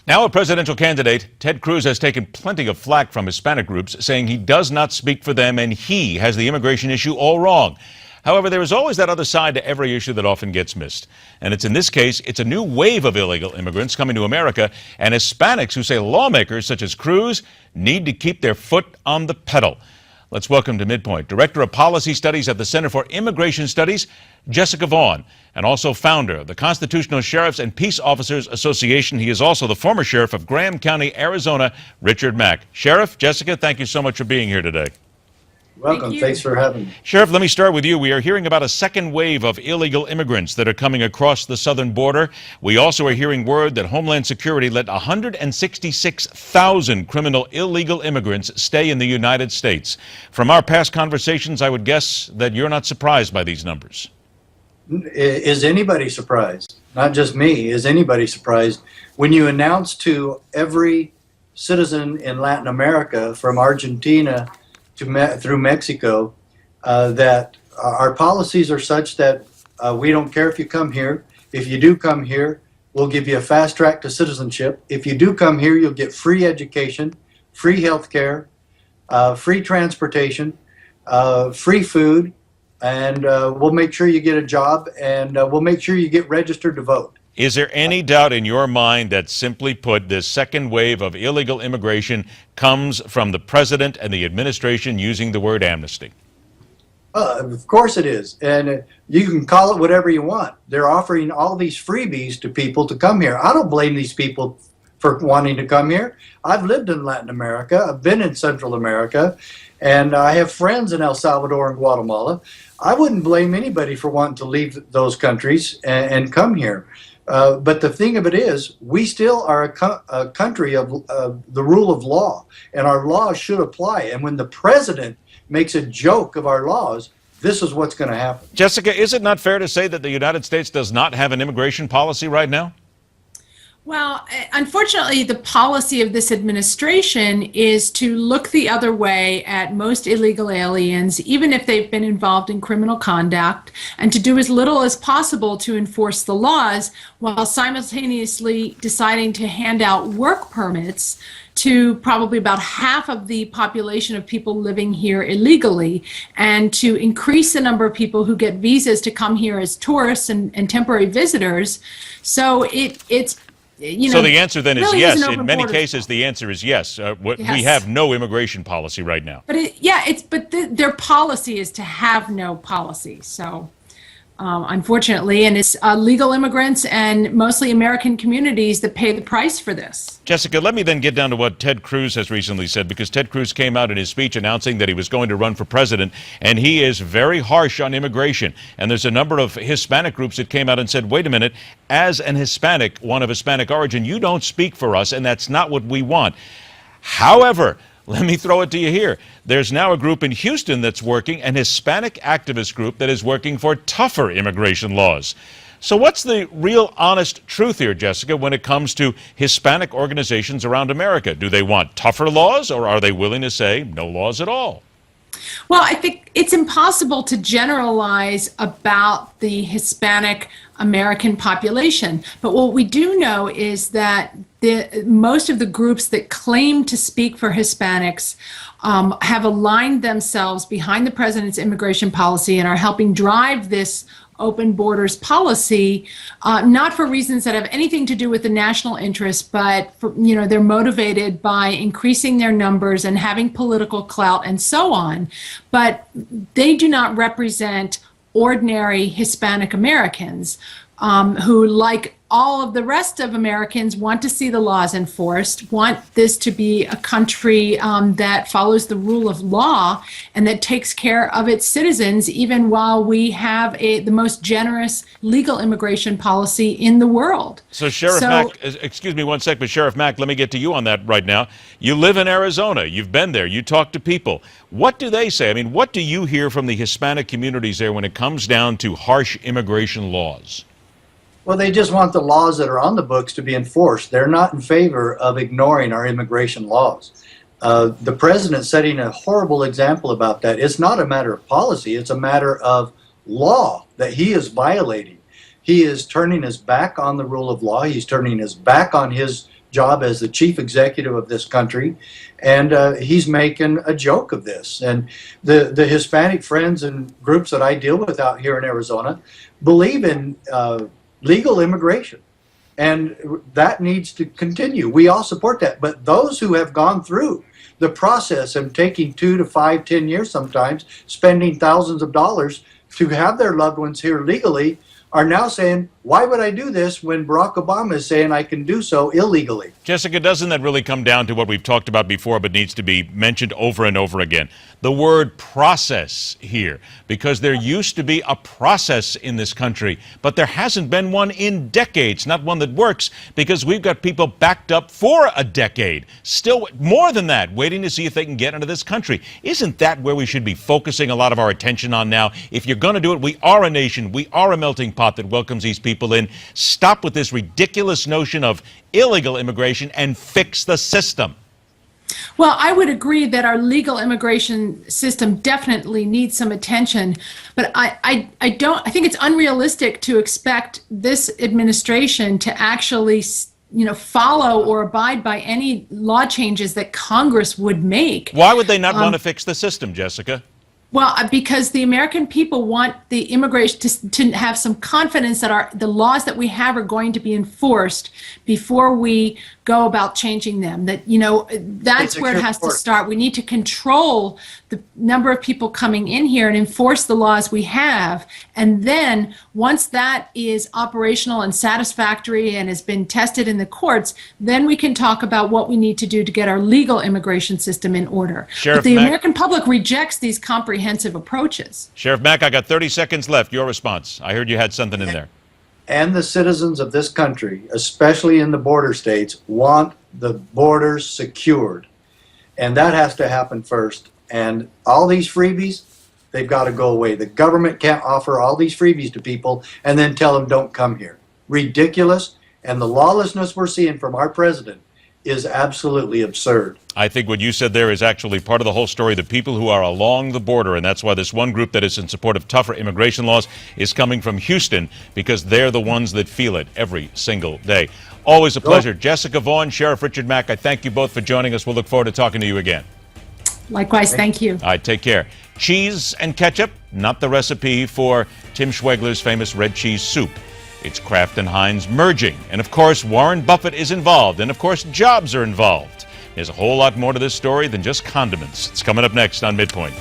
Now a presidential candidate, Ted Cruz has taken plenty of flack from Hispanic groups, saying he does not speak for them and he has the immigration issue all wrong. However, there is always that other side to every issue that often gets missed. And in this case, it's a new wave of illegal immigrants coming to America and Hispanics who say lawmakers such as Cruz need to keep their foot on the pedal. Let's welcome to MidPoint Director of Policy Studies at the Center for Immigration Studies, Jessica Vaughan, and also founder of the Constitutional Sheriffs and Peace Officers Association. He is also the former sheriff of Graham County, Arizona, Richard Mack. Sheriff, Jessica, thank you so much for being here today. Welcome. Thanks for having me. Sheriff, let me start with you. We are hearing about a second wave of illegal immigrants that are coming across the southern border. We also are hearing word that Homeland Security let 166,000 criminal illegal immigrants stay in the United States. From our past conversations, I would guess that you're not surprised by these numbers. Is anybody surprised? Not just me. Is anybody surprised? When you announce to every citizen in Latin America, from Argentina through Mexico, that our policies are such that we don't care if you come here. If you do come here, we'll give you a fast track to citizenship. If you do come here, you'll get free education, free health care, free transportation, free food, and we'll make sure you get a job, and we'll make sure you get registered to vote. Is there any doubt in your mind that, simply put, this second wave of illegal immigration comes from the president and the administration using the word amnesty? Of course it is. And you can call it whatever you want. They're offering all these freebies to people to come here. I don't blame these people for wanting to come here. I've lived in Latin America. I've been in Central America. And I have friends in El Salvador and Guatemala. I wouldn't blame anybody for wanting to leave those countries and come here. But the thing of it is, we still are a country of the rule of law, and our laws should apply. And when the president makes a joke of our laws, this is what's going to happen. Jessica, is it not fair to say that the United States does not have an immigration policy right now? Well, unfortunately, the policy of this administration is to look the other way at most illegal aliens, even if they've been involved in criminal conduct, and to do as little as possible to enforce the laws while simultaneously deciding to hand out work permits to probably about half of the population of people living here illegally, and to increase the number of people who get visas to come here as tourists and temporary visitors. So it's so the answer then is really yes. In many cases, the answer is yes. Yes. We have no immigration policy right now. But their policy is to have no policy. So unfortunately, and it's legal immigrants and mostly American communities that pay the price for this. Jessica, let me then get down to what Ted Cruz has recently said, because Ted Cruz came out in his speech announcing that he was going to run for president, and he is very harsh on immigration. And there's a number of Hispanic groups that came out and said, wait a minute, as an Hispanic, one of Hispanic origin, you don't speak for us, and that's not what we want. However, let me throw it to you here. There's now a group in Houston that's working, an Hispanic activist group that is working for tougher immigration laws. So what's the real honest truth here, Jessica, when it comes to Hispanic organizations around America? Do they want tougher laws, or are they willing to say no laws at all? Well, I think it's impossible to generalize about the Hispanic American population. But what we do know is that most of the groups that claim to speak for Hispanics have aligned themselves behind the president's immigration policy and are helping drive this open borders policy, not for reasons that have anything to do with the national interest, but for, they're motivated by increasing their numbers and having political clout and so on. But they do not represent ordinary Hispanic Americans who, like all of the rest of Americans, want to see the laws enforced, want this to be a country that follows the rule of law and that takes care of its citizens, even while we have the most generous legal immigration policy in the world. So Sheriff Mack, excuse me one sec, but Sheriff Mack, let me get to you on that right now. You live in Arizona. You've been there. You talk to people. What do they say? I mean, what do you hear from the Hispanic communities there when it comes down to harsh immigration laws? Well, they just want the laws that are on the books to be enforced. They're not in favor of ignoring our immigration laws. The president's setting a horrible example about that. It's not a matter of policy. It's a matter of law that he is violating. He is turning his back on the rule of law. He's turning his back on his job as the chief executive of this country, and he's making a joke of this. And the Hispanic friends and groups that I deal with out here in Arizona believe in legal immigration, and that needs to continue. We all support that. But those who have gone through the process of taking 2 to 5, 10 years sometimes, spending thousands of dollars to have their loved ones here legally, are now saying, why would I do this when Barack Obama is saying I can do so illegally? Jessica, doesn't that really come down to what we've talked about before but needs to be mentioned over and over again? The word process here, because there used to be a process in this country, but there hasn't been one in decades, not one that works, because we've got people backed up for a decade, still more than that, waiting to see if they can get into this country. Isn't that where we should be focusing a lot of our attention on now? If you're going to do it, we are a nation, we are a melting pot that welcomes these people in. Stop with this ridiculous notion of illegal immigration and fix the system. Well, I would agree that our legal immigration system definitely needs some attention, but I think it's unrealistic to expect this administration to actually, follow or abide by any law changes that Congress would make. Why would they not want to fix the system, Jessica? Well, because the American people want the immigration to have some confidence that the laws that we have are going to be enforced before we go about changing them. That's where it has to start. We need to control the number of people coming in here and enforce the laws we have. And then once that is operational and satisfactory and has been tested in the courts, then we can talk about what we need to do to get our legal immigration system in order. Sheriff But the Mack, American public rejects these comprehensive approaches. Sheriff Mack, I got 30 seconds left. Your response. I heard you had something in there. And the citizens of this country, especially in the border states, want the borders secured. And that has to happen first. And all these freebies, they've got to go away. The government can't offer all these freebies to people and then tell them don't come here. Ridiculous. And the lawlessness we're seeing from our president is absolutely absurd. I think what you said there is actually part of the whole story. The people who are along the border, and that's why this one group that is in support of tougher immigration laws is coming from Houston, because they're the ones that feel it every single day. Always a pleasure. Jessica Vaughan, Sheriff Richard Mack, I thank you both for joining us. We'll look forward to talking to you again. Likewise, thank you. All right, take care. Cheese and ketchup, not the recipe for Tim Schwegler's famous red cheese soup. It's Kraft and Heinz merging. And of course, Warren Buffett is involved. And of course, jobs are involved. There's a whole lot more to this story than just condiments. It's coming up next on MidPoint.